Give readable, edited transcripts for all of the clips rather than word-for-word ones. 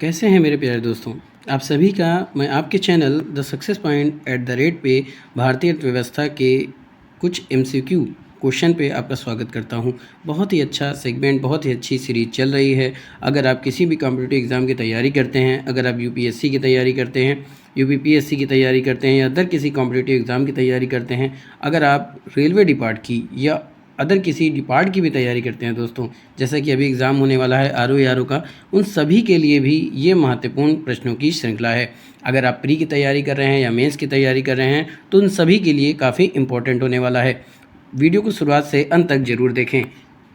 कैसे हैं मेरे प्यारे दोस्तों। आप सभी का मैं आपके चैनल द सक्सेस पॉइंट पे भारतीय अर्थव्यवस्था के कुछ एमसीक्यू क्वेश्चन पे आपका स्वागत करता हूं। बहुत ही अच्छा सेगमेंट, बहुत ही अच्छी सीरीज़ चल रही है। अगर आप किसी भी कॉम्पिटिटिव एग्ज़ाम की तैयारी करते हैं, अगर आप यूपीएससी की तैयारी करते हैं, यूपीपीएससी की तैयारी करते हैं या अदर किसी कॉम्पिटिटिव एग्ज़ाम की तैयारी करते हैं, अगर आप रेलवे डिपार्ट की या अदर किसी डिपार्ट की भी तैयारी करते हैं दोस्तों, जैसा कि अभी एग्ज़ाम होने वाला है आरओ का, उन सभी के लिए भी ये महत्वपूर्ण प्रश्नों की श्रृंखला है। अगर आप प्री की तैयारी कर रहे हैं या मेंस की तैयारी कर रहे हैं तो उन सभी के लिए काफ़ी इम्पोर्टेंट होने वाला है। वीडियो को शुरुआत से अंत तक ज़रूर देखें,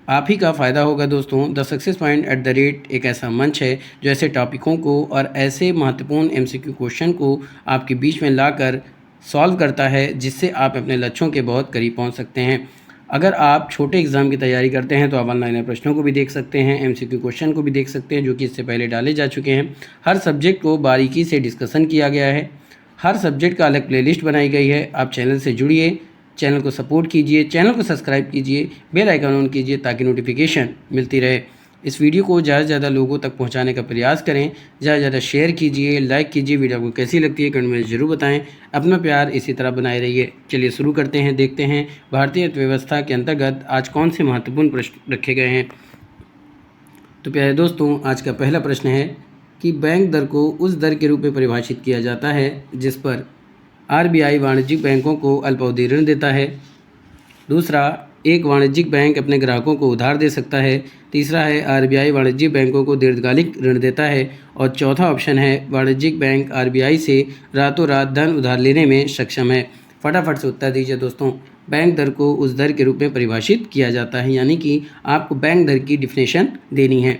आप ही का फ़ायदा होगा दोस्तों। द सक्सेस पॉइंट एक ऐसा मंच है जो ऐसे टॉपिकों को और ऐसे महत्वपूर्ण एमसीक्यू क्वेश्चन को आपके बीच में लाकर सॉल्व करता है, जिससे आप अपने लक्ष्यों के बहुत करीब पहुंच सकते हैं। अगर आप छोटे एग्ज़ाम की तैयारी करते हैं तो आप ऑनलाइन प्रश्नों को भी देख सकते हैं, एमसीक्यू क्वेश्चन को भी देख सकते हैं जो कि इससे पहले डाले जा चुके हैं। हर सब्जेक्ट को बारीकी से डिस्कशन किया गया है, हर सब्जेक्ट का अलग प्लेलिस्ट बनाई गई है। आप चैनल से जुड़िए, चैनल को सपोर्ट कीजिए, चैनल को सब्सक्राइब कीजिए, बेल आइकन ऑन कीजिए ताकि नोटिफिकेशन मिलती रहे। इस वीडियो को ज़्यादा से ज़्यादा लोगों तक पहुंचाने का प्रयास करें, ज़्यादा से ज़्यादा शेयर कीजिए, लाइक कीजिए। वीडियो आपको कैसी लगती है कमेंट में ज़रूर बताएं। अपना प्यार इसी तरह बनाए रहिए। चलिए शुरू करते हैं, देखते हैं भारतीय अर्थव्यवस्था के अंतर्गत आज कौन से महत्वपूर्ण प्रश्न रखे गए हैं। तो प्यारे दोस्तों, आज का पहला प्रश्न है कि बैंक दर को उस दर के रूप में परिभाषित किया जाता है जिस पर आरबीआई वाणिज्यिक बैंकों को अल्पावधि ऋण देता है। दूसरा, एक वाणिज्यिक बैंक अपने ग्राहकों को उधार दे सकता है। तीसरा है आरबीआई वाणिज्यिक बैंकों को दीर्घकालिक ऋण देता है। और चौथा ऑप्शन है वाणिज्यिक बैंक आरबीआई से रातों रात धन उधार लेने में सक्षम है। फटाफट से उत्तर दीजिए दोस्तों। बैंक दर को उस दर के रूप में परिभाषित किया जाता है, यानी कि आपको बैंक दर की डिफिनेशन देनी है।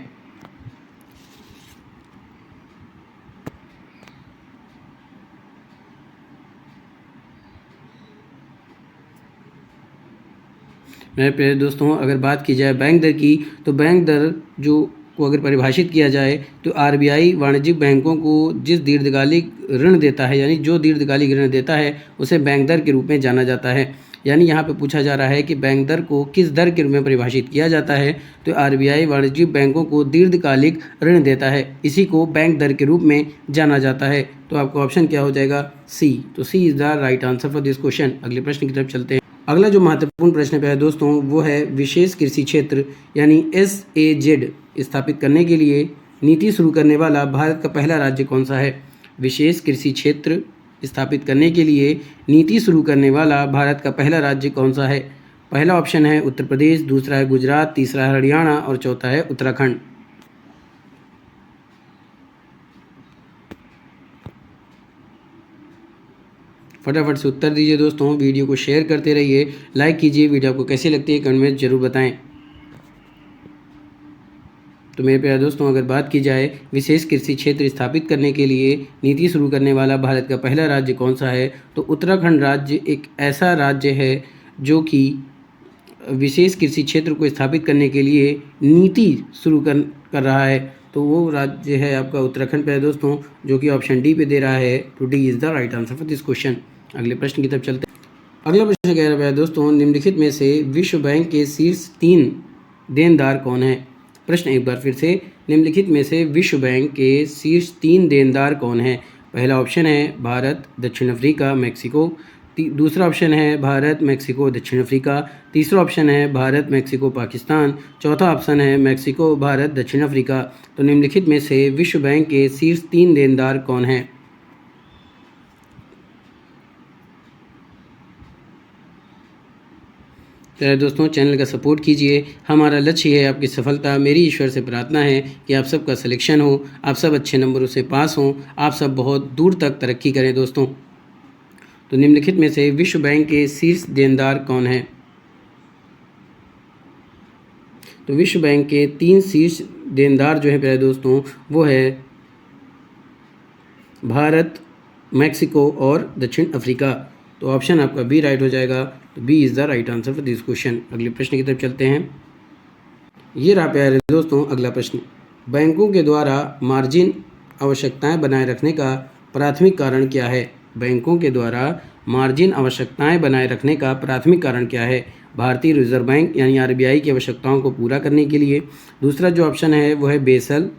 मेरे प्यारे दोस्तों, अगर बात की जाए बैंक दर की, तो बैंक दर जो को अगर परिभाषित किया जाए तो आरबीआई वाणिज्यिक बैंकों को जिस दीर्घकालिक ऋण देता है, यानी जो दीर्घकालिक ऋण देता है उसे बैंक दर के रूप में जाना जाता है। यानी यहाँ पे पूछा जा रहा है कि बैंक दर को किस दर के रूप में परिभाषित किया जाता है, तो आरबीआई वाणिज्यिक बैंकों को दीर्घकालिक ऋण देता है, इसी को बैंक दर के रूप में जाना जाता है। तो आपका ऑप्शन क्या हो जाएगा? सी। तो C is the right answer for this question. अगले प्रश्न की तरफ चलते हैं। अगला जो महत्वपूर्ण प्रश्न है दोस्तों, वो है विशेष कृषि क्षेत्र यानी SAZ स्थापित करने के लिए नीति शुरू करने वाला भारत का पहला राज्य कौन सा है? विशेष कृषि क्षेत्र स्थापित करने के लिए नीति शुरू करने वाला भारत का पहला राज्य कौन सा है? पहला ऑप्शन है उत्तर प्रदेश, दूसरा है गुजरात, तीसरा है हरियाणा और चौथा है उत्तराखंड। फटाफट से उत्तर दीजिए दोस्तों। वीडियो को शेयर करते रहिए, लाइक कीजिए। वीडियो आपको कैसी लगती है कमेंट में ज़रूर बताएं। तो मेरे प्यारे दोस्तों, अगर बात की जाए विशेष कृषि क्षेत्र स्थापित करने के लिए नीति शुरू करने वाला भारत का पहला राज्य कौन सा है, तो उत्तराखंड राज्य एक ऐसा राज्य है जो कि विशेष कृषि क्षेत्र को स्थापित करने के लिए नीति शुरू कर रहा है। तो वो राज्य है आपका उत्तराखंड प्यारे दोस्तों, जो कि ऑप्शन डी पे दे रहा है। तो D is the right answer for this question. अगले प्रश्न की तरफ चलते हैं। अगला प्रश्न कह रहा है दोस्तों, निम्नलिखित में से विश्व बैंक के शीर्ष 3 देनदार कौन है? प्रश्न एक बार फिर से, निम्नलिखित में से विश्व बैंक के शीर्ष 3 देनदार कौन है? पहला ऑप्शन है भारत, दक्षिण अफ्रीका, मैक्सिको। दूसरा ऑप्शन है भारत, मैक्सिको, दक्षिण अफ्रीका। तीसरा ऑप्शन है भारत, मैक्सिको, पाकिस्तान। चौथा ऑप्शन है मैक्सिको, भारत, दक्षिण अफ्रीका। तो निम्नलिखित में से विश्व बैंक के शीर्ष 3 देनदार कौन हैं? तो दोस्तों, चैनल का सपोर्ट कीजिए। हमारा लक्ष्य है आपकी सफलता। मेरी ईश्वर से प्रार्थना है कि आप सबका सिलेक्शन हो, आप सब अच्छे नंबरों से पास हों, आप सब बहुत दूर तक तरक्की करें दोस्तों। तो निम्नलिखित में से विश्व बैंक के शीर्ष देनदार कौन हैं? तो विश्व बैंक के 3 शीर्ष देनदार जो है प्यारे दोस्तों, वो है भारत, मैक्सिको और दक्षिण अफ्रीका। तो ऑप्शन आपका बी राइट हो जाएगा। तो B is the right answer for this question. अगले प्रश्न की तरफ चलते हैं। ये रहा प्यारे दोस्तों अगला प्रश्न। बैंकों के द्वारा मार्जिन आवश्यकताएं बनाए रखने का प्राथमिक कारण क्या है? बैंकों के द्वारा मार्जिन आवश्यकताएं बनाए रखने का प्राथमिक कारण क्या है? भारतीय रिजर्व बैंक यानी आरबीआई की आवश्यकताओं को पूरा करने के लिए। दूसरा जो ऑप्शन है वो है बेसल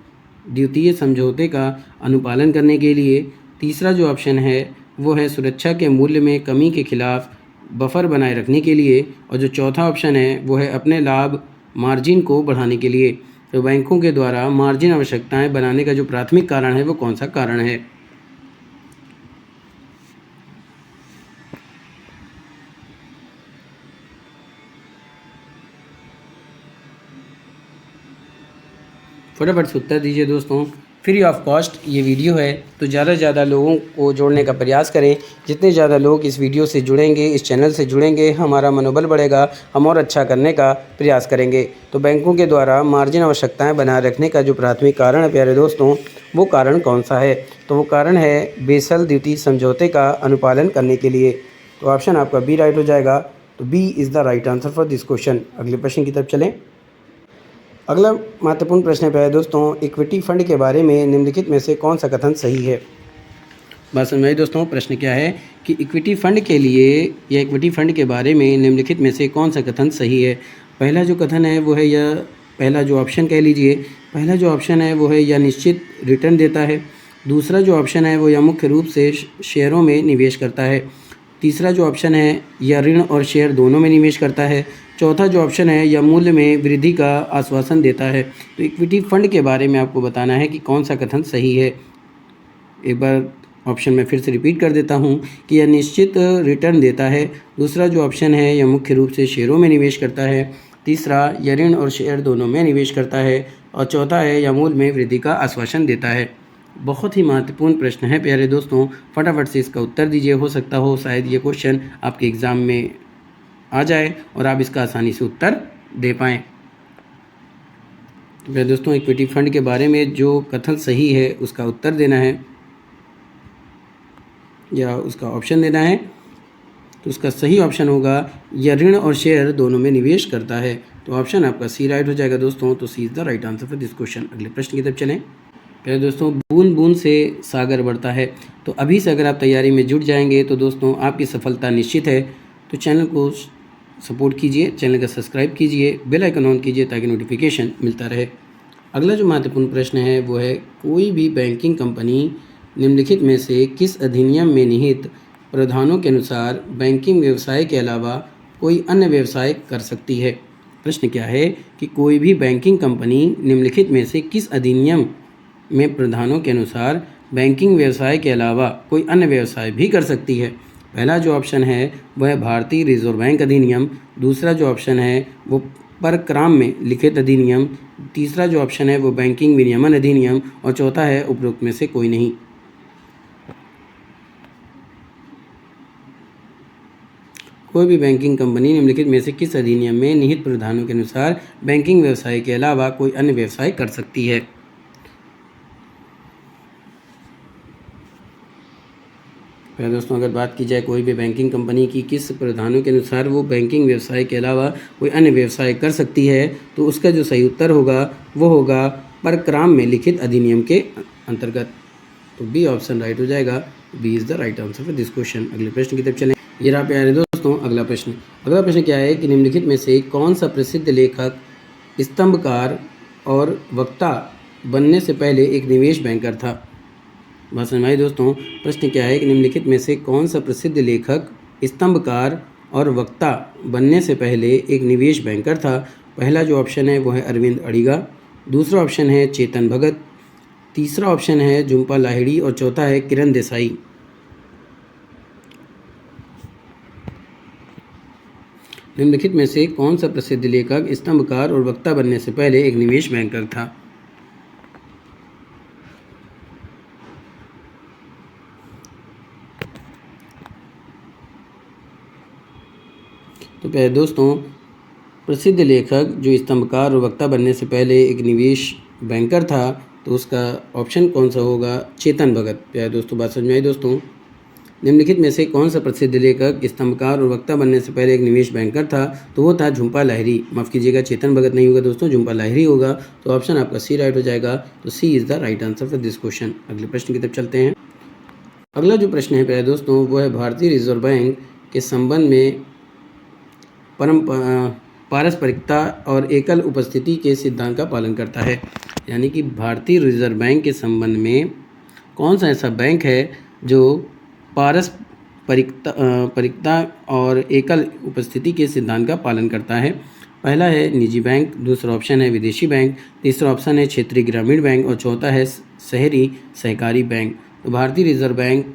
द्वितीय समझौते का अनुपालन करने के लिए। तीसरा जो ऑप्शन है वो है सुरक्षा के मूल्य में कमी के खिलाफ बफर बनाए रखने के लिए। और जो चौथा ऑप्शन है वो है अपने लाभ मार्जिन को बढ़ाने के लिए। तो बैंकों के द्वारा मार्जिन आवश्यकताएं बनाने का जो प्राथमिक कारण है वो कौन सा कारण है? फटाफट से उत्तर दीजिए दोस्तों। फ्री ऑफ कॉस्ट ये वीडियो है, तो ज़्यादा से ज़्यादा लोगों को जोड़ने का प्रयास करें। जितने ज़्यादा लोग इस वीडियो से जुड़ेंगे, इस चैनल से जुड़ेंगे, हमारा मनोबल बढ़ेगा, हम और अच्छा करने का प्रयास करेंगे। तो बैंकों के द्वारा मार्जिन आवश्यकताएं बनाए रखने का जो प्राथमिक कारण है प्यारे दोस्तों, वो कारण कौन सा है? तो वो कारण है बेसल द्वितीय समझौते का अनुपालन करने के लिए। तो ऑप्शन आपका बी राइट हो जाएगा। तो B is the right answer for this question. अगले प्रश्न की तरफ चलें। अगला महत्वपूर्ण प्रश्न है दोस्तों, इक्विटी फंड के बारे में निम्नलिखित में से कौन सा कथन सही है? बात समझ में दोस्तों। प्रश्न क्या है कि इक्विटी फंड के लिए या इक्विटी फंड के बारे में निम्नलिखित में से कौन सा कथन सही है? पहला जो कथन है वो है या पहला जो ऑप्शन कह लीजिए, पहला जो ऑप्शन है वो है या निश्चित रिटर्न देता है। दूसरा जो ऑप्शन है वो या मुख्य रूप से शेयरों में निवेश करता है। तीसरा जो ऑप्शन है या ऋण और शेयर दोनों में निवेश करता है। चौथा जो ऑप्शन है या मूल्य में वृद्धि का आश्वासन देता है। तो इक्विटी फंड के बारे में आपको बताना है कि कौन सा कथन सही है। एक बार ऑप्शन में फिर से रिपीट कर देता हूँ कि यह निश्चित रिटर्न देता है। दूसरा जो ऑप्शन है यह मुख्य रूप से शेयरों में निवेश करता है। तीसरा यह ऋण और शेयर दोनों में निवेश करता है। और चौथा है यह मूल्य में वृद्धि का आश्वासन देता है। बहुत ही महत्वपूर्ण प्रश्न है प्यारे दोस्तों, फटाफट से इसका उत्तर दीजिए। हो सकता हो शायद ये क्वेश्चन आपके एग्ज़ाम में आ जाए और आप इसका आसानी से उत्तर दे पाएँ। तो प्यारे दोस्तों, इक्विटी फंड के बारे में जो कथन सही है उसका उत्तर देना है या उसका ऑप्शन देना है। तो उसका सही ऑप्शन होगा यह ऋण और शेयर दोनों में निवेश करता है। तो ऑप्शन आपका सी राइट हो जाएगा दोस्तों। तो C is the right answer for this question. अगले प्रश्न की तरफ चलें। पहले दोस्तों, बूंद बूंद से सागर बढ़ता है। तो अभी से अगर आप तैयारी में जुट जाएंगे तो दोस्तों आपकी सफलता निश्चित है। तो चैनल को सपोर्ट कीजिए, चैनल का सब्सक्राइब कीजिए, बेल आइकन ऑन कीजिए ताकि नोटिफिकेशन मिलता रहे। अगला जो महत्वपूर्ण प्रश्न है वो है कोई भी बैंकिंग कंपनी निम्नलिखित में से किस अधिनियम में निहित प्रावधानों के अनुसार बैंकिंग व्यवसाय के अलावा कोई अन्य व्यवसाय कर सकती है? प्रश्न क्या है कि कोई भी बैंकिंग कंपनी निम्नलिखित में से किस अधिनियम में प्रावधानों के अनुसार बैंकिंग व्यवसाय के अलावा कोई अन्य व्यवसाय भी कर सकती है? पहला जो ऑप्शन है वह है भारतीय रिजर्व बैंक अधिनियम। दूसरा जो ऑप्शन है वो परक्राम में लिखित अधिनियम। तीसरा जो ऑप्शन है वो बैंकिंग विनियमन अधिनियम। और चौथा है उपरोक्त में से कोई नहीं। कोई भी बैंकिंग कंपनी निम्नलिखित में से किस अधिनियम में निहित प्रावधानों के अनुसार बैंकिंग व्यवसाय के अलावा कोई अन्य व्यवसाय कर सकती है? पहले दोस्तों, अगर बात की जाए कोई भी बैंकिंग कंपनी की किस प्रावधानों के अनुसार वो बैंकिंग व्यवसाय के अलावा कोई अन्य व्यवसाय कर सकती है, तो उसका जो सही उत्तर होगा वो होगा परक्राम में लिखित अधिनियम के अंतर्गत। तो बी ऑप्शन राइट हो जाएगा। B is the right answer for this question. अगले प्रश्न की तरफ चलें। ये रहा प्यारे दोस्तों अगला प्रश्न। अगला प्रश्न क्या है कि निम्नलिखित में से कौन सा प्रसिद्ध लेखक, स्तंभकार और वक्ता बनने से पहले एक निवेश बैंकर था? बात समझ में आई दोस्तों। प्रश्न क्या है कि निम्नलिखित में से कौन सा प्रसिद्ध लेखक, स्तंभकार और वक्ता बनने से पहले एक निवेश बैंकर था? पहला जो ऑप्शन है वो है अरविंद अडिगा। दूसरा ऑप्शन है चेतन भगत। तीसरा ऑप्शन है झुंपा लाहिड़ी। और चौथा है किरण देसाई। निम्नलिखित में से कौन सा प्रसिद्ध लेखक, स्तंभकार और वक्ता बनने से पहले एक निवेश बैंकर था? तो पहले दोस्तों, प्रसिद्ध लेखक जो स्तंभकार और वक्ता बनने से पहले एक निवेश बैंकर था, तो उसका ऑप्शन कौन सा होगा? चेतन भगत। प्यारे दोस्तों, बात समझ में आई दोस्तों। निम्नलिखित में से कौन सा प्रसिद्ध लेखक, स्तंभकार और वक्ता बनने से पहले एक निवेश बैंकर था? तो वो था झुंपा लाहिड़ी। माफ़ कीजिएगा, चेतन भगत नहीं होगा दोस्तों, झुंपा लाहिड़ी होगा। तो ऑप्शन आपका सी राइट हो जाएगा। तो C is the right answer for this question. अगले प्रश्न की तरफ चलते हैं। अगला जो प्रश्न है प्यारे दोस्तों वो है भारतीय रिजर्व बैंक के संबंध में पारस्परिकता और एकल उपस्थिति के सिद्धांत का पालन करता है। यानी कि भारतीय रिजर्व बैंक के संबंध में कौन सा ऐसा बैंक है जो पारस्परिकता और एकल उपस्थिति के सिद्धांत का पालन करता है? पहला है निजी बैंक, दूसरा ऑप्शन है विदेशी बैंक, तीसरा ऑप्शन है क्षेत्रीय ग्रामीण बैंक और चौथा है शहरी सहकारी बैंक। तो भारतीय रिजर्व बैंक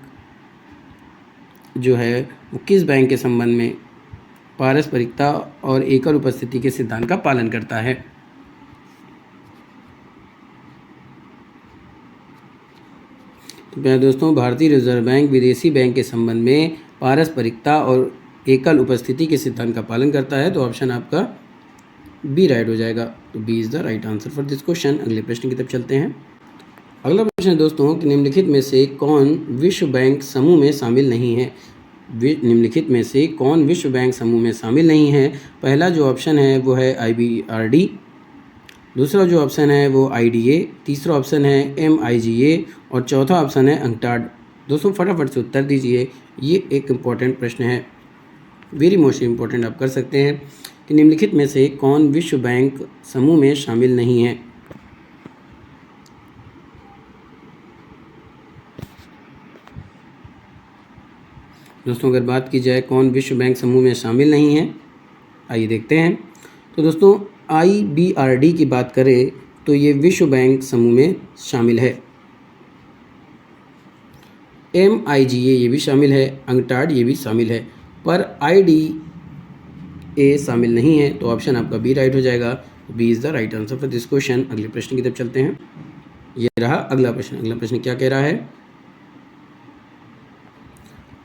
जो है वो किस बैंक के संबंध में पारस्परिकता और एकल उपस्थिति के सिद्धांत का पालन करता है? तो प्यारे दोस्तों, भारतीय रिजर्व बैंक विदेशी बैंक के संबंध में पारस्परिकता और एकल उपस्थिति के सिद्धांत का पालन करता है। तो ऑप्शन आपका बी राइट हो जाएगा। तो B is the right answer for this question. अगले प्रश्न की तरफ चलते हैं। अगला प्रश्न है दोस्तों कि निम्नलिखित में से कौन विश्व बैंक समूह में शामिल नहीं है? निम्नलिखित में से कौन विश्व बैंक समूह में शामिल नहीं है? पहला जो ऑप्शन है वो है IBRD, दूसरा जो ऑप्शन है वो IDA, तीसरा ऑप्शन है MIGA और चौथा ऑप्शन है UNCTAD। दोस्तों फटाफट से उत्तर दीजिए, ये एक इम्पॉर्टेंट प्रश्न है, वेरी मोस्ट इम्पॉर्टेंट आप कर सकते हैं कि निम्नलिखित में से कौन विश्व बैंक समूह में शामिल नहीं है? दोस्तों अगर बात की जाए कौन विश्व बैंक समूह में शामिल नहीं है, आइए देखते हैं। तो दोस्तों IBRD की बात करें तो ये विश्व बैंक समूह में शामिल है। MIGA ये भी शामिल है, UNCTAD ये भी शामिल है, पर IDA शामिल नहीं है। तो ऑप्शन आपका बी राइट हो जाएगा। B is the right answer for this question. अगले प्रश्न की तरफ चलते हैं। ये रहा अगला प्रश्न। अगला प्रश्न क्या कह रहा है?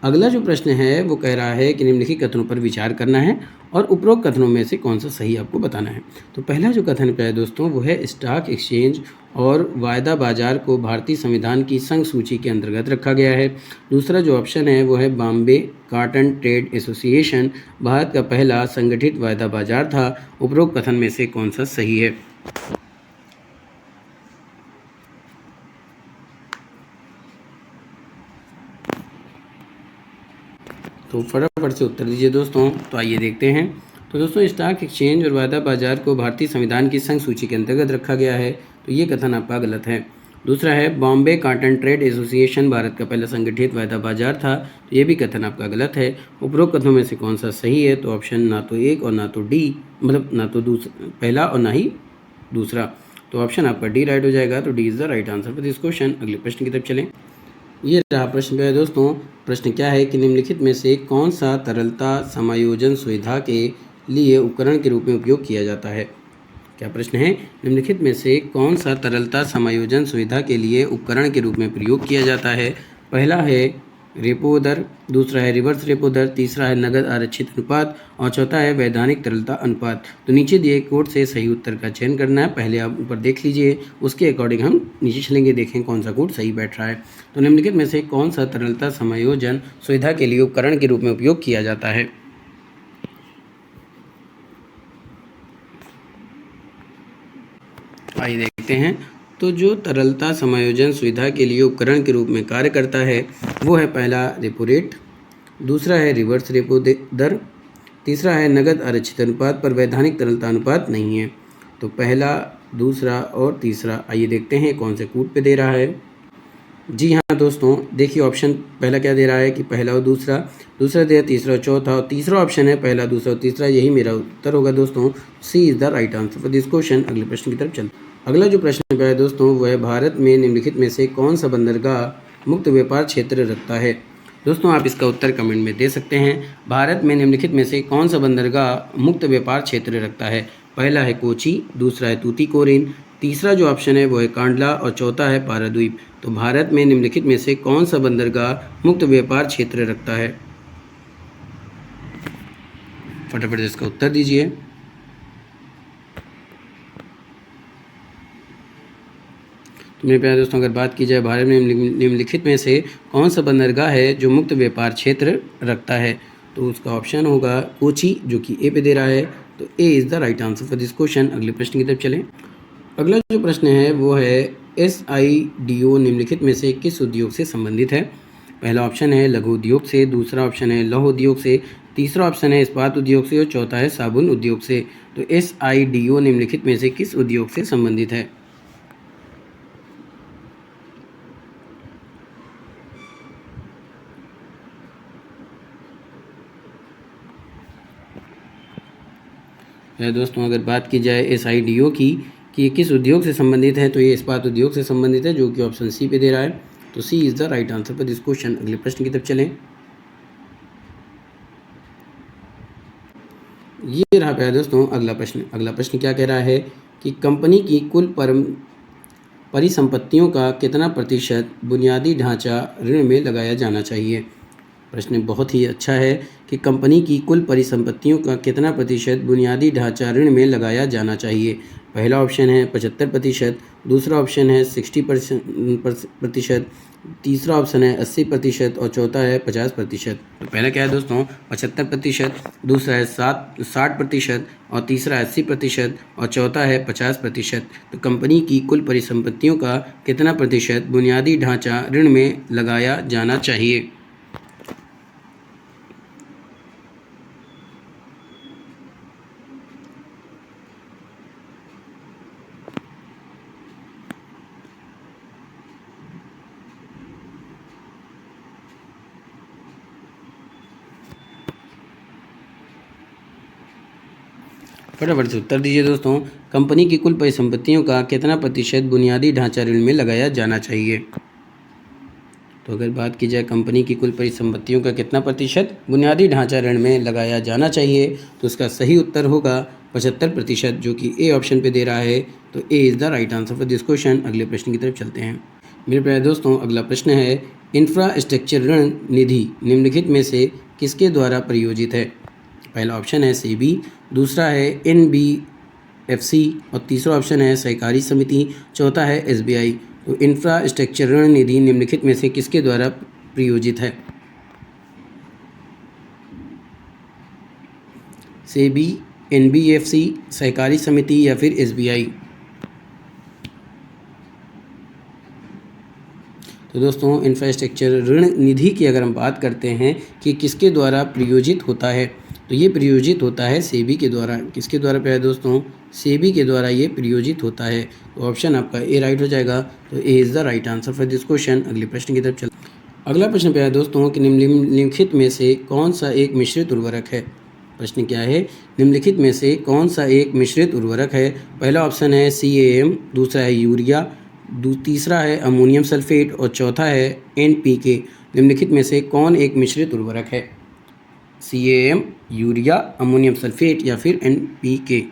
अगला जो प्रश्न है वो कह रहा है कि निम्नलिखित कथनों पर विचार करना है और उपरोक्त कथनों में से कौन सा सही आपको बताना है। तो पहला जो कथन है दोस्तों वो है स्टॉक एक्सचेंज और वायदा बाजार को भारतीय संविधान की संघ सूची के अंतर्गत रखा गया है। दूसरा जो ऑप्शन है वो है Bombay cotton trade association Bharat का पहला संगठित वायदा बाजार था। उपरोक्त कथन में से कौन सा सही है? तो फटाफट से उत्तर दीजिए दोस्तों। तो आइए देखते हैं। तो दोस्तों स्टॉक एक्सचेंज और वायदा बाजार को भारतीय संविधान की संघ सूची के अंतर्गत रखा गया है, तो ये कथन आपका गलत है। दूसरा है Bombay cotton trade association Bharat का पहला संगठित वायदा बाजार था, तो ये भी कथन आपका गलत है। उपरोक्त कथनों में से कौन सा सही है? तो ऑप्शन ना तो एक और ना तो डी, मतलब ना तो पहला और ना ही दूसरा। तो ऑप्शन आपका डी राइट हो जाएगा। तो D is the right answer for this question. अगले प्रश्न की तरफ चलें। ये रहा प्रश्न है दोस्तों। प्रश्न क्या है कि निम्नलिखित में से कौन सा तरलता समायोजन सुविधा के लिए उपकरण के रूप में उपयोग किया जाता है? क्या प्रश्न है? निम्नलिखित में से कौन सा तरलता समायोजन सुविधा के लिए उपकरण के रूप में प्रयोग किया जाता है? पहला है रेपो दर, दूसरा है रिवर्स रेपो दर, तीसरा है नगद आरक्षित अनुपात और चौथा है वैधानिक तरलता अनुपात। तो नीचे दिए कोड से सही उत्तर का चयन करना है। पहले आप ऊपर देख लीजिए, उसके अकॉर्डिंग हम नीचे चलेंगे, देखें कौन सा कोड सही बैठ रहा है। तो निम्नलिखित में से कौन सा तरलता समायोजन सुविधा के लिए उपकरण के रूप में उपयोग किया जाता है? आइए देखते हैं। तो जो तरलता समायोजन सुविधा के लिए उपकरण के रूप में कार्य करता है वो है पहला रेपो रेट, दूसरा है रिवर्स रेपो दर, तीसरा है नगद आरक्षित अनुपात पर वैधानिक तरलता अनुपात नहीं है। तो पहला, दूसरा और तीसरा, आइए देखते हैं कौन से कूट पे दे रहा है। जी हाँ दोस्तों, देखिए ऑप्शन पहला क्या दे रहा है कि पहला और दूसरा, दूसरा दे तीसरा और चौथा, और तीसरा ऑप्शन है पहला, दूसरा और तीसरा। यही मेरा उत्तर होगा दोस्तों। C is the right answer for this question. अगले प्रश्न की तरफ चलते हैं। अगला जो प्रश्न है दोस्तों वो है भारत में निम्नलिखित में से कौन सा बंदरगाह मुक्त व्यापार क्षेत्र रखता है? दोस्तों आप इसका उत्तर कमेंट में दे सकते हैं। भारत में निम्नलिखित में से कौन सा बंदरगाह मुक्त व्यापार क्षेत्र रखता है? पहला है कोची, दूसरा है तूतीकोरिन, तीसरा जो ऑप्शन है वो है कांडला और चौथा है पारादीप। तो भारत में निम्नलिखित में से कौन सा बंदरगाह मुक्त व्यापार क्षेत्र रखता है? फटाफट इसका उत्तर दीजिए। तो मेरे प्यारे दोस्तों, अगर बात की जाए भारत में निम्नलिखित में से कौन सा बंदरगाह है जो मुक्त व्यापार क्षेत्र रखता है, तो उसका ऑप्शन होगा कोची, जो कि ए पे दे रहा है। तो A is the right answer for this question. अगले प्रश्न की तरफ चलें। अगला जो प्रश्न है वो है SIDO निम्नलिखित में से किस उद्योग से संबंधित है? पहला ऑप्शन है लघु उद्योग से, दूसरा ऑप्शन है लौह उद्योग से, तीसरा ऑप्शन है इस्पात उद्योग से और चौथा है साबुन उद्योग से। तो SIDO निम्नलिखित में से किस उद्योग से संबंधित है? तो दोस्तों अगर बात की जाए SIDO की कि किस उद्योग से संबंधित है, तो ये इस्पात उद्योग से संबंधित है, जो कि ऑप्शन सी पे दे रहा है। तो C is the right answer for this question. अगले प्रश्न की तरफ चलें। ये रहा प्यारे दोस्तों अगला प्रश्न। अगला प्रश्न क्या कह रहा है कि कंपनी की कुल परिसंपत्तियों का कितना प्रतिशत बुनियादी ढांचा ऋण में लगाया जाना चाहिए। प्रश्न बहुत ही अच्छा है कि कंपनी की कुल परिसंपत्तियों का कितना प्रतिशत बुनियादी ढांचा ऋण में लगाया जाना चाहिए। पहला ऑप्शन है 75%, दूसरा ऑप्शन है 60%, तीसरा ऑप्शन है 80% और चौथा है 50%। तो पहला क्या है दोस्तों 75%, दूसरा है 60% और तीसरा 80% और चौथा है 50%। तो कंपनी की कुल परिसंपत्तियों का कितना प्रतिशत बुनियादी ढांचा ऋण में लगाया जाना चाहिए। फटाफट से उत्तर दीजिए दोस्तों। कंपनी की कुल परिसंपत्तियों का कितना प्रतिशत बुनियादी ढांचा ऋण में लगाया जाना चाहिए। तो अगर बात की जाए कंपनी की कुल परिसंपत्तियों का कितना प्रतिशत बुनियादी ढांचा ऋण में लगाया जाना चाहिए, तो उसका सही उत्तर होगा 75%, जो कि ए ऑप्शन पे दे रहा है। तो A is the right answer for this question. अगले प्रश्न की तरफ चलते हैं। मेरे प्यारे दोस्तों अगला प्रश्न है इंफ्रास्ट्रक्चर ऋण निधि निम्नलिखित में से किसके द्वारा प्रायोजित है। पहला ऑप्शन है सेबी, दूसरा है NBFC और तीसरा ऑप्शन है सहकारी समिति, चौथा है SBI। तो इंफ्रास्ट्रक्चर ऋण निधि निम्नलिखित में से किसके द्वारा प्रायोजित है। सेबी, NBFC, सहकारी समिति या फिर SBI। तो दोस्तों इंफ्रास्ट्रक्चर ऋण निधि की अगर हम बात करते हैं कि किसके द्वारा प्रायोजित होता है, तो ये प्रायोजित होता है सेबी के द्वारा। किसके द्वारा प्यारे दोस्तों, सेबी के द्वारा ये प्रायोजित होता है। तो ऑप्शन आपका ए राइट हो जाएगा। तो A is the right answer for this question. अगले प्रश्न की तरफ चल। अगला प्रश्न प्यारे दोस्तों कि निम्नलिखित में से कौन सा एक मिश्रित उर्वरक है। प्रश्न क्या है, निम्नलिखित में से कौन सा एक मिश्रित उर्वरक है। पहला ऑप्शन है CAM, दूसरा है यूरिया, तीसरा है अमोनियम सल्फेट और चौथा है NPK। निम्नलिखित में से कौन एक मिश्रित उर्वरक है। CAM, यूरिया, अमोनियम सल्फेट या फिर NPK।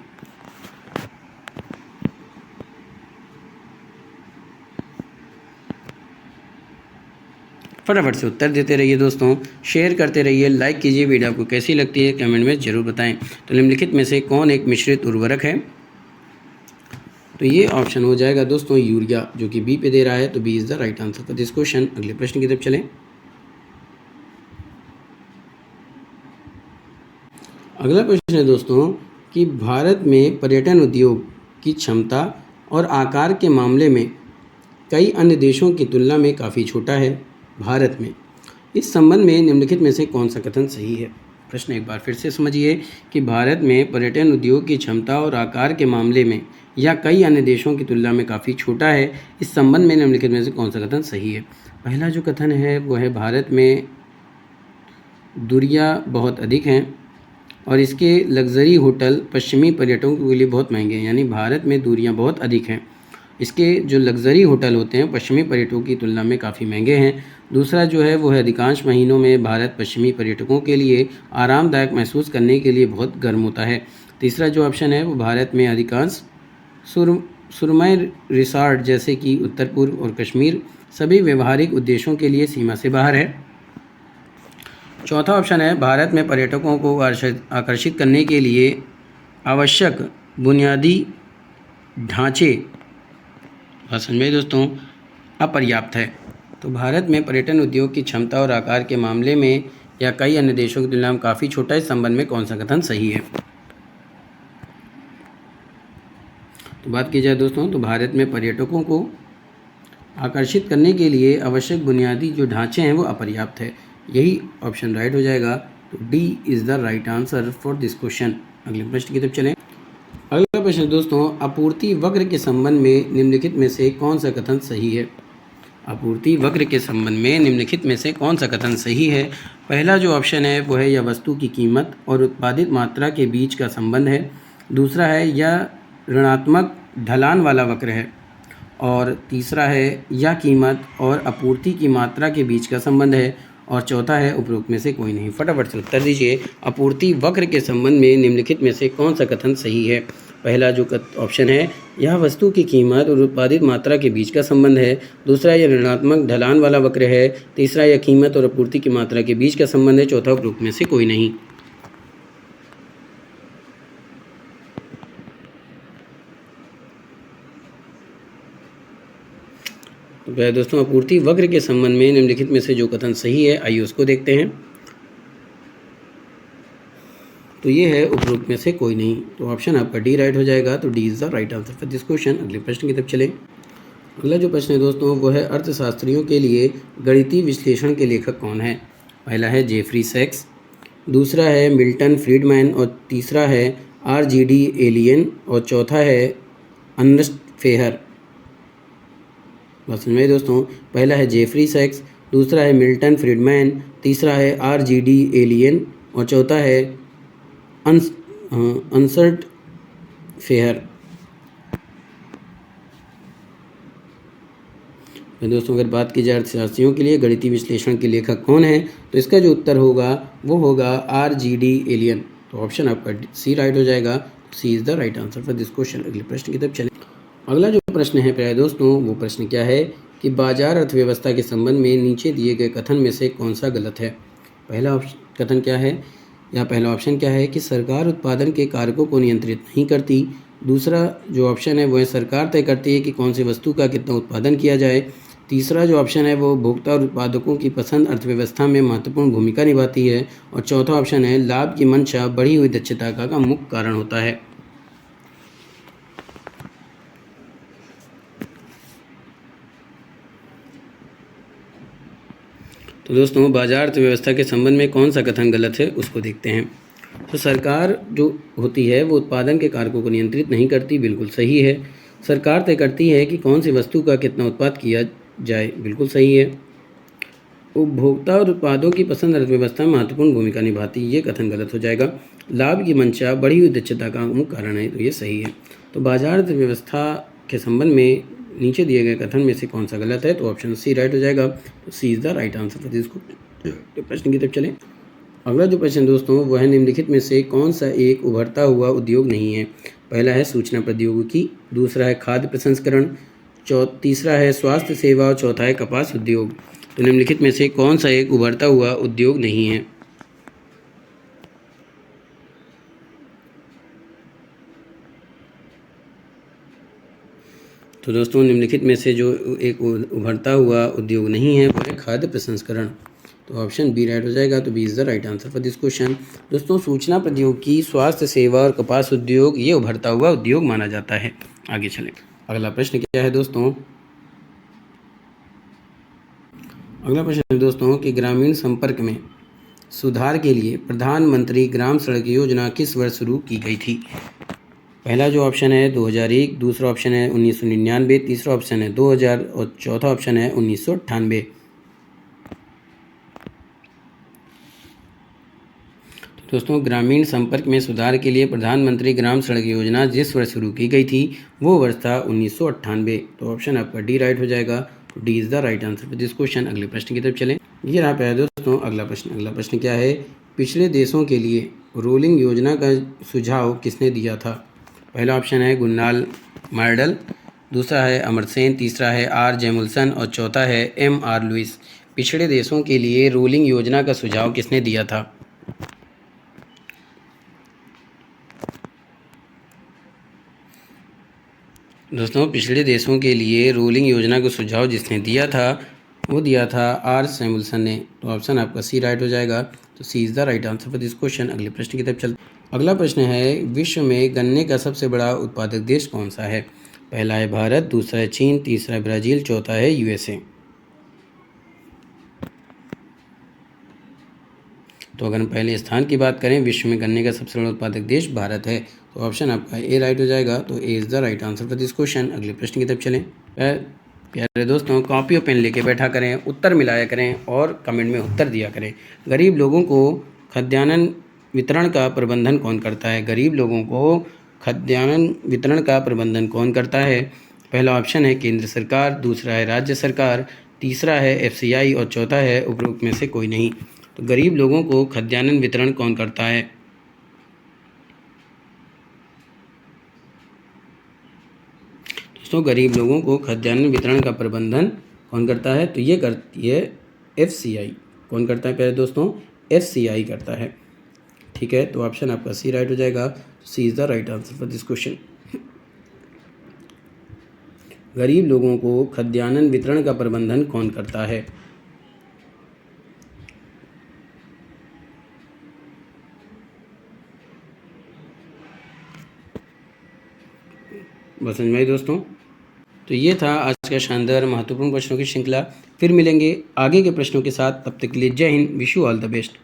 फटाफट से उत्तर देते रहिए दोस्तों, शेयर करते रहिए, लाइक कीजिए। वीडियो आपको कैसी लगती है कमेंट में ज़रूर बताएं। तो निम्नलिखित में से कौन एक मिश्रित उर्वरक है। तो ये ऑप्शन हो जाएगा दोस्तों यूरिया, जो कि बी पे दे रहा है। तो B is the right answer for this question. अगले प्रश्न की तरफ चलें। अगला प्रश्न है दोस्तों कि भारत में पर्यटन उद्योग की क्षमता और आकार के मामले में कई अन्य देशों की तुलना में काफ़ी छोटा है भारत में। इस संबंध में निम्नलिखित में से कौन सा कथन सही है। प्रश्न एक बार फिर से समझिए कि भारत में पर्यटन उद्योग की क्षमता और आकार के मामले में या कई अन्य देशों की तुलना में काफ़ी छोटा है। इस संबंध में निम्नलिखित में से कौन सा कथन सही है। पहला जो कथन है वो है भारत में दूरियां बहुत अधिक हैं और इसके लग्जरी होटल पश्चिमी पर्यटकों के लिए बहुत महंगे हैं। यानी भारत में दूरियां बहुत अधिक हैं, इसके जो लग्जरी होटल होते हैं पश्चिमी पर्यटकों की तुलना में काफ़ी महंगे हैं। दूसरा जो है वो है अधिकांश महीनों में भारत पश्चिमी पर्यटकों के लिए आरामदायक महसूस करने के लिए बहुत गर्म होता है। तीसरा जो ऑप्शन है वो भारत में अधिकांश सुरमय रिसॉर्ट जैसे कि उत्तर पूर्व और कश्मीर सभी व्यवहारिक उद्देश्यों के लिए सीमा से बाहर है। चौथा ऑप्शन है भारत में पर्यटकों को आकर्षित करने के लिए आवश्यक बुनियादी ढांचे समझ में दोस्तों अपर्याप्त है। तो भारत में पर्यटन उद्योग की क्षमता और आकार के मामले में या कई अन्य देशों की तुलना में काफ़ी छोटा। इस संबंध में कौन सा कथन सही है। तो बात की जाए दोस्तों तो भारत में पर्यटकों को आकर्षित करने के लिए आवश्यक बुनियादी जो ढांचे हैं वो अपर्याप्त है। यही ऑप्शन राइट हो जाएगा। तो D is the right answer for this question. अगले प्रश्न की तरफ चलें। अगला प्रश्न दोस्तों आपूर्ति वक्र के संबंध में निम्नलिखित में से कौन सा कथन सही है। आपूर्ति वक्र के संबंध में निम्नलिखित में से कौन सा कथन सही है। पहला जो ऑप्शन है वो है यह वस्तु की कीमत और उत्पादित मात्रा के बीच का संबंध है। दूसरा है यह ऋणात्मक ढलान वाला वक्र है, और तीसरा है यह कीमत और आपूर्ति की मात्रा के बीच का संबंध है, और चौथा है उपरोक्त में से कोई नहीं। फटाफट से उत्तर दीजिए। आपूर्ति वक्र के संबंध में निम्नलिखित में से कौन सा कथन सही है? पहला जो ऑप्शन है यह वस्तु की कीमत और उत्पादित मात्रा के बीच का संबंध है। दूसरा यह ऋणात्मक ढलान वाला वक्र है। तीसरा यह कीमत और आपूर्ति की मात्रा के बीच का संबंध है। चौथा उपरोक्त में से कोई नहीं। तो दोस्तों आपूर्ति वक्र के संबंध में निम्नलिखित में से जो कथन सही है, आइए उसको देखते हैं। तो ये है उपरोक्त में से कोई नहीं। तो ऑप्शन आपका डी राइट हो जाएगा। तो D is the right answer for this question. अगले प्रश्न की तरफ चले। अगला जो प्रश्न है दोस्तों वो है अर्थशास्त्रियों के लिए गणितीय विश्लेषण के लेखक कौन है? पहला है जेफरी सैक्स, दूसरा है मिल्टन फ्रीडमैन, और तीसरा है RGD एलियन, और चौथा है अर्नेस्ट फेहर। बात समझ में दोस्तों? पहला है जेफरी सैक्स, दूसरा है मिल्टन फ्रीडमैन, तीसरा है RGD एलियन, और चौथा है अर्नेस्ट फेहर। तो दोस्तों अगर बात की जाए अर्थशास्त्रियों के लिए गणितीय विश्लेषण के लेखक कौन है, तो इसका जो उत्तर होगा वो होगा RGD एलियन। तो ऑप्शन आपका सी राइट हो जाएगा। C is the right answer for this question. अगले प्रश्न की तरफ चलें। अगला जो प्रश्न है प्यारे दोस्तों वो प्रश्न क्या है कि बाजार अर्थव्यवस्था के संबंध में नीचे दिए गए कथन में से कौन सा गलत है? पहला कथन क्या है, या पहला ऑप्शन क्या है कि सरकार उत्पादन के कारकों को नियंत्रित नहीं करती। दूसरा जो ऑप्शन है वो है सरकार तय करती है कि कौन सी वस्तु का कितना उत्पादन किया जाए। तीसरा जो ऑप्शन है वो उपभोक्ता और उत्पादकों की पसंद अर्थव्यवस्था में महत्वपूर्ण भूमिका निभाती है, और चौथा ऑप्शन है लाभ की मंशा बढ़ी हुई दक्षता का मुख्य कारण होता है। तो दोस्तों बाजार अर्थव्यवस्था के संबंध में कौन सा कथन गलत है उसको देखते हैं। तो सरकार जो होती है वो उत्पादन के कारकों को नियंत्रित नहीं करती, बिल्कुल सही है। सरकार तय करती है कि कौन सी वस्तु का कितना उत्पाद किया जाए, बिल्कुल सही है। उपभोक्ता और उत्पादों की पसंद अर्थव्यवस्था में महत्वपूर्ण भूमिका निभाती, ये कथन गलत हो जाएगा। लाभ की मंशा बढ़ी हुई दक्षता का मुख्य कारण है, तो ये सही है। तो बाजार अर्थव्यवस्था के संबंध में नीचे दिए गए कथन में से कौन सा गलत है? तो ऑप्शन सी राइट हो जाएगा। तो C is the right answer for this question. प्रश्न की तरफ चलें। अगला जो प्रश्न दोस्तों वह है निम्नलिखित में से कौन सा एक उभरता हुआ उद्योग नहीं है? पहला है सूचना प्रौद्योगिकी, दूसरा है खाद्य प्रसंस्करण, तीसरा है स्वास्थ्य सेवा, और चौथा है कपास उद्योग। तो निम्नलिखित में से कौन सा एक उभरता हुआ उद्योग नहीं है? तो दोस्तों निम्नलिखित में से जो एक उभरता हुआ उद्योग नहीं है वो है खाद्य प्रसंस्करण। तो ऑप्शन बी राइट हो जाएगा। तो B is the right answer for this question. दोस्तों सूचना प्रौद्योगिकी, स्वास्थ्य सेवा और कपास उद्योग ये उभरता हुआ उद्योग माना जाता है। आगे चलें। अगला प्रश्न क्या है दोस्तों? अगला प्रश्न है दोस्तों कि ग्रामीण संपर्क में सुधार के लिए प्रधानमंत्री ग्राम सड़क योजना किस वर्ष शुरू की गई थी? पहला जो ऑप्शन है 2001, दूसरा ऑप्शन है 1999, तीसरा ऑप्शन है 2000, और चौथा ऑप्शन है 1998। तो दोस्तों ग्रामीण संपर्क में सुधार के लिए प्रधानमंत्री ग्राम सड़क योजना जिस वर्ष शुरू की गई थी वो वर्ष था 1998। तो ऑप्शन आपका डी राइट हो जाएगा। तो D is the right answer for this question. अगले प्रश्न की तरफ चलें। ये रहा प्यारे दोस्तों अगला प्रश्न। अगला प्रश्न क्या है, पिछड़े देशों के लिए रोलिंग योजना का सुझाव किसने दिया था? पहला ऑप्शन है गुन्नाल मार्डल, दूसरा है अमरसेन, तीसरा है R जैमुल्सन, और चौथा है MR लुइस। पिछड़े देशों के लिए रोलिंग योजना का सुझाव किसने दिया था? दोस्तों पिछड़े देशों के लिए रोलिंग योजना का सुझाव जिसने दिया था वो दिया था R जैमुल्सन ने। तो ऑप्शन आपका सी राइट हो जाएगा। तो C is the right answer for this question. अगले प्रश्न की तरफ चलते। अगला प्रश्न है विश्व में गन्ने का सबसे बड़ा उत्पादक देश कौन सा है? पहला है भारत, दूसरा है चीन, तीसरा है ब्राज़ील, चौथा है USA। तो अगर हम पहले स्थान की बात करें विश्व में गन्ने का सबसे बड़ा उत्पादक देश भारत है। तो ऑप्शन आपका ए राइट हो जाएगा। तो A is the right answer for this question. अगले प्रश्न की तरफ चलें। प्यारे दोस्तों कॉपी और पेन लेके बैठा करें, उत्तर मिलाया करें और कमेंट में उत्तर दिया करें। गरीब लोगों को खाद्यान्न वितरण का प्रबंधन कौन करता है? गरीब लोगों को खाद्यान्न वितरण का प्रबंधन कौन करता है? पहला ऑप्शन है केंद्र सरकार, दूसरा है राज्य सरकार, तीसरा है एफसीआई और चौथा है उपरोक्त में से कोई नहीं। तो गरीब लोगों को खाद्यान्न वितरण कौन करता है? दोस्तों, गरीब लोगों को खाद्यान्न वितरण का प्रबंधन कौन करता है? तो ये करती है एफसीआई। कौन करता है पहले दोस्तों? एफसीआई करता है। ठीक है, तो ऑप्शन आपका सी राइट हो जाएगा। C is the right answer for this question. गरीब लोगों को खाद्यान्न वितरण का प्रबंधन कौन करता है? बस समझ में आई दोस्तों। तो ये था आज का शानदार महत्वपूर्ण प्रश्नों की श्रृंखला। फिर मिलेंगे आगे के प्रश्नों के साथ, तब तक के लिए जय Hind, wish you all the best.